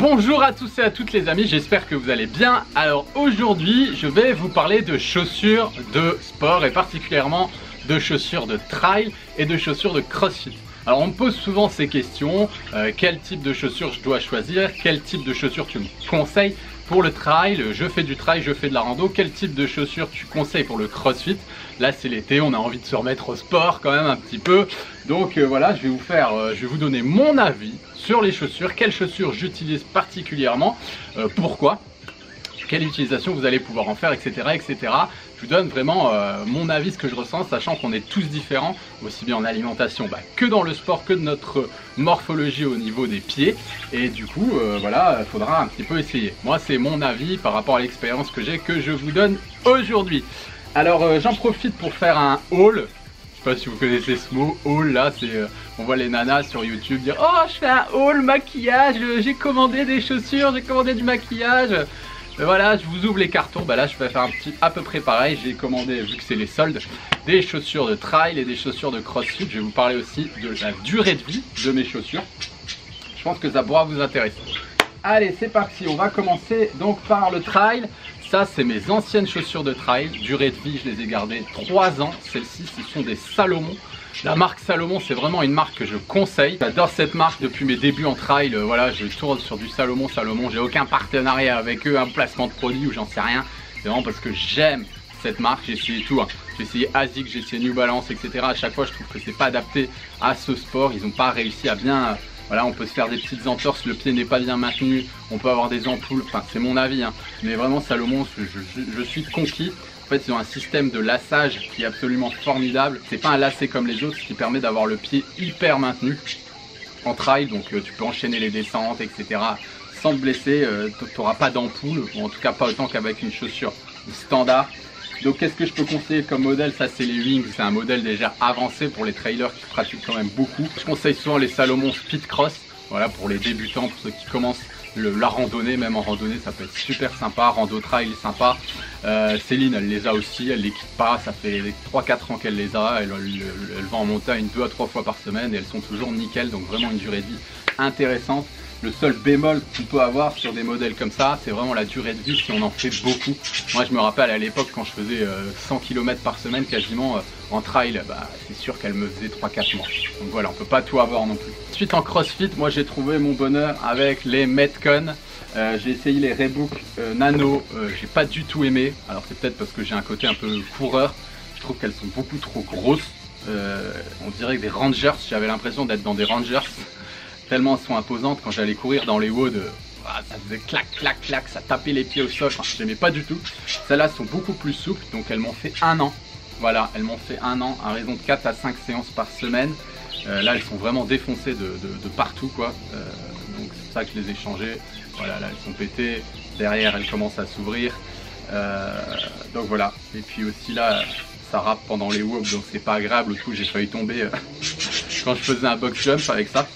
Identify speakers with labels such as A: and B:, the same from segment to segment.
A: Bonjour à tous et à toutes les amis, j'espère que vous allez bien. Alors aujourd'hui je vais vous parler de chaussures de sport et particulièrement de chaussures de trail et de chaussures de crossfit. Alors on me pose souvent ces questions, quel type de chaussures je dois choisir, quel type de chaussures tu me conseilles pour le trail, je fais du trail, je fais de la rando, quel type de chaussures tu conseilles pour le crossfit. Là c'est l'été, on a envie de se remettre au sport quand même un petit peu. Donc voilà, je vais vous donner mon avis sur les chaussures, quelles chaussures j'utilise particulièrement, pourquoi, quelle utilisation vous allez pouvoir en faire, etc. etc. Je vous donne vraiment mon avis, ce que je ressens, sachant qu'on est tous différents, aussi bien en alimentation que dans le sport, que de notre morphologie au niveau des pieds. Et du coup, voilà, il faudra un petit peu essayer. Moi, c'est mon avis par rapport à l'expérience que j'ai, que je vous donne aujourd'hui. Alors, j'en profite pour faire un haul. Je sais pas si vous connaissez ce mot, haul, là, c'est... on voit les nanas sur YouTube dire « Oh, je fais un haul maquillage, j'ai commandé des chaussures, j'ai commandé du maquillage ». Voilà, je vous ouvre les cartons. Là je vais faire un petit à peu près pareil. J'ai commandé, vu que c'est les soldes, des chaussures de trail et des chaussures de crossfit. Je vais vous parler aussi de la durée de vie de mes chaussures. Je pense que ça pourra vous intéresser. Allez, c'est parti. On va commencer donc par le trail. Ça, c'est mes anciennes chaussures de trail. Durée de vie, je les ai gardées 3 ans. Celles-ci, ce sont des Salomon. La marque Salomon, c'est vraiment une marque que je conseille. J'adore cette marque depuis mes débuts en trail. Voilà, je tourne sur du Salomon. J'ai aucun partenariat avec eux, un placement de produit ou j'en sais rien. C'est vraiment parce que j'aime cette marque. J'ai essayé tout. J'ai essayé ASICS, j'ai essayé New Balance, etc. À chaque fois, je trouve que c'est pas adapté à ce sport. Ils n'ont pas réussi à bien... Voilà, on peut se faire des petites entorses, le pied n'est pas bien maintenu, on peut avoir des ampoules. Enfin, c'est mon avis. Mais vraiment, Salomon, je suis conquis. En fait, ils ont un système de lassage qui est absolument formidable. C'est pas un lacet comme les autres, ce qui permet d'avoir le pied hyper maintenu en trail. Donc tu peux enchaîner les descentes, etc. sans te blesser. Tu n'auras pas d'ampoule, ou en tout cas pas autant qu'avec une chaussure standard. Donc qu'est-ce que je peux conseiller comme modèle? Ça c'est les Wings, c'est un modèle déjà avancé pour les trailers qui pratiquent quand même beaucoup. Je conseille souvent les Salomon Speed Cross. Voilà, pour les débutants, pour ceux qui commencent la randonnée, même en randonnée ça peut être super sympa, rando trail sympa. Céline elle les a aussi, elle les quitte pas, ça fait 3-4 ans qu'elle les a, elle va en montagne 2 à 3 fois par semaine et elles sont toujours nickel, donc vraiment une durée de vie intéressante. Le seul bémol qu'on peut avoir sur des modèles comme ça, c'est vraiment la durée de vie si on en fait beaucoup. Moi je me rappelle à l'époque quand je faisais 100 km par semaine quasiment en trail, c'est sûr qu'elle me faisait 3-4 mois. Donc voilà, on peut pas tout avoir non plus. Ensuite en crossfit, moi j'ai trouvé mon bonheur avec les Metcon. J'ai essayé les Reebok Nano, j'ai pas du tout aimé. Alors c'est peut-être parce que j'ai un côté un peu coureur. Je trouve qu'elles sont beaucoup trop grosses. On dirait que des Rangers, j'avais l'impression d'être dans des Rangers. Tellement elles sont imposantes. Quand j'allais courir dans les woods, ça faisait clac clac clac, ça tapait les pieds au sol, enfin, je n'aimais pas du tout. Celles-là sont beaucoup plus souples, donc elles m'ont fait 1 an. Voilà, elles m'ont fait 1 an à raison de 4 à 5 séances par semaine. Là elles sont vraiment défoncées de partout quoi. Donc c'est pour ça que je les ai changées. Voilà, là elles sont pétées, derrière elles commencent à s'ouvrir. Donc voilà, et puis aussi là ça rappe pendant les wops, donc c'est pas agréable. Au coup j'ai failli tomber quand je faisais un box jump avec ça.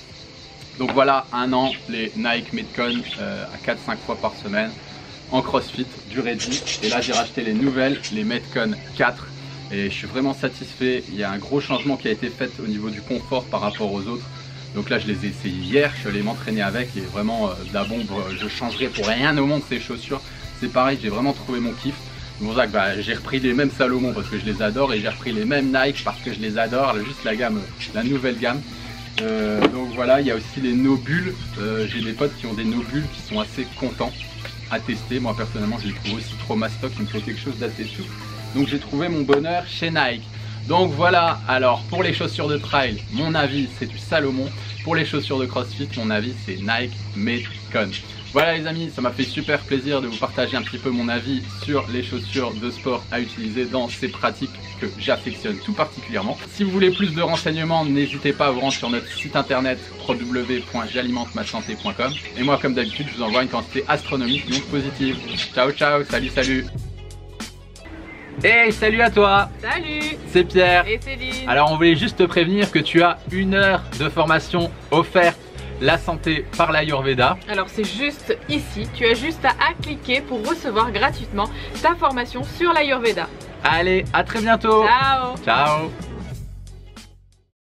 A: Donc voilà, 1 an, les Nike Metcon à 4-5 fois par semaine en crossfit, durée de vie. Et là j'ai racheté les nouvelles, les Metcon 4 et je suis vraiment satisfait. Il y a un gros changement qui a été fait au niveau du confort par rapport aux autres. Donc là je les ai essayés hier, je suis allé m'entraîner avec et vraiment de la bombe, je changerai pour rien au monde ces chaussures. C'est pareil, j'ai vraiment trouvé mon kiff. C'est pour ça que j'ai repris les mêmes Salomon parce que je les adore et j'ai repris les mêmes Nike parce que je les adore, juste la gamme, la nouvelle gamme. Donc voilà, il y a aussi les no-bulles. J'ai des potes qui ont des no-bulles qui sont assez contents à tester. Moi personnellement je les trouve aussi trop mastoc, il me faut quelque chose d'assez souple. Donc j'ai trouvé mon bonheur chez Nike. Donc voilà, alors pour les chaussures de trail, mon avis c'est du Salomon. Pour les chaussures de crossfit, mon avis c'est Nike Metcon. Voilà les amis, ça m'a fait super plaisir de vous partager un petit peu mon avis sur les chaussures de sport à utiliser dans ces pratiques que j'affectionne tout particulièrement. Si vous voulez plus de renseignements, n'hésitez pas à vous rendre sur notre site internet www.j'alimentemassanté.com. Et moi comme d'habitude, je vous envoie une quantité astronomique donc positive. Ciao ciao, salut. Hey, salut à toi.
B: Salut.
A: C'est Pierre.
B: Et Céline.
A: Alors on voulait juste te prévenir que tu as 1 heure de formation offerte. La santé par l'Ayurveda.
B: Alors c'est juste ici, tu as juste à cliquer pour recevoir gratuitement ta formation sur l'Ayurveda.
A: Allez, à très bientôt.
B: Ciao.
A: Ciao.